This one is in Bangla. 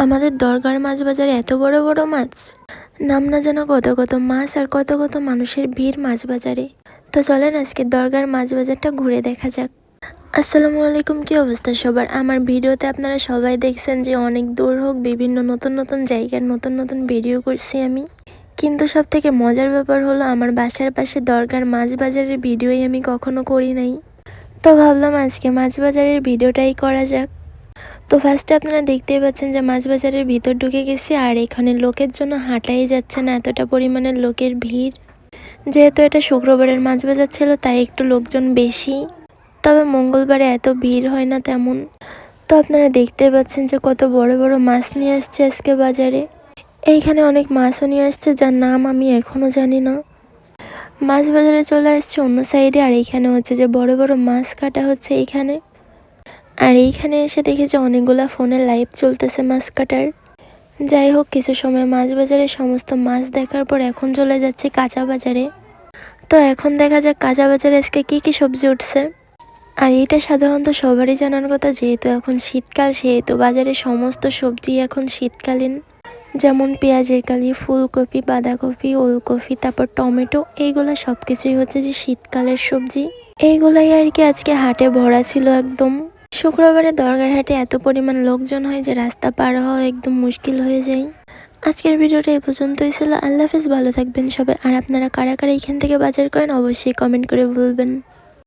আমাদের দরগার মাছ বাজারে এত বড় বড় মাছ, নাম না জানা কত কত মাছ আর কত কত মানুষের ভিড় মাছ বাজারে। তো চলেন আজকে দরগার মাছ বাজারটা ঘুরে দেখা যাক। আসসালামু আলাইকুম, কি অবস্থা সবার? আমার ভিডিওতে আপনারা সবাই দেখছেন যে অনেক দূর হোক বিভিন্ন নতুন নতুন জায়গার নতুন নতুন ভিডিও করছি আমি, কিন্তু সব থেকে মজার ব্যাপার হলো আমার বাসার পাশে দরগার মাছ বাজারের ভিডিওই আমি কখনো করি নাই। তো ভাবলাম আজকে মাছ বাজারের ভিডিওটাই করা যাক। তো ফার্স্টে আপনারা দেখতেই পাচ্ছেন যে মাছ বাজারের ভিতর ঢুকে গেছি, আর এখানে লোকের জন্য হাঁটাই যাচ্ছে না, এতটা পরিমাণের লোকের ভিড়। যেহেতু এটা শুক্রবারের মাছ বাজার ছিল তাই একটু লোকজন বেশি, তবে মঙ্গলবারে এত ভিড় হয় না তেমন। তো আপনারা দেখতেই পাচ্ছেন যে কত বড় বড় মাছ নিয়ে আসছে আজকে বাজারে। এইখানে অনেক মাছও নিয়ে আসছে যার নাম আমি এখনো জানি না। মাছ বাজারে চলে আসছে অন্য সাইডে, আর এইখানে হচ্ছে যে বড় বড় মাছ কাটা হচ্ছে এইখানে। আর এইখানে এসে দেখেছি অনেকগুলা ফোনে লাইভ চলতেছে মাছ কাটার। যাই হোক, কিছু সময় মাছ বাজারে সমস্ত মাছ দেখার পর এখন চলে যাচ্ছে কাঁচা বাজারে। তো এখন দেখা যাক কাঁচা বাজারে আজকে কি কি সবজি উঠছে। আর এটা সাধারণত সবারই জানার কথা, যেহেতু এখন শীতকাল সেহেতু বাজারে সমস্ত সবজি এখন শীতকালীন, যেমন পেঁয়াজের কালি, ফুলকপি, বাঁধাকপি, ওলকপি, তারপর টমেটো, এইগুলো সব কিছুই হচ্ছে যে শীতকালের সবজি। এইগুলাই আর কি আজকে হাটে ভরা ছিল একদম। শুক্রবারে দরগার হাটে এত পরিমাণ লোকজন হয় যে রাস্তা পার হওয়া একদম মুশকিল হয়ে যায়। আজকের ভিডিওটা এই পর্যন্তই ছিল। আল্লাহ হাফেজ, ভালো থাকবেন সবাই। আর আপনারা কারা কারা এখান থেকে বাজার করেন অবশ্যই কমেন্ট করে বলবেন।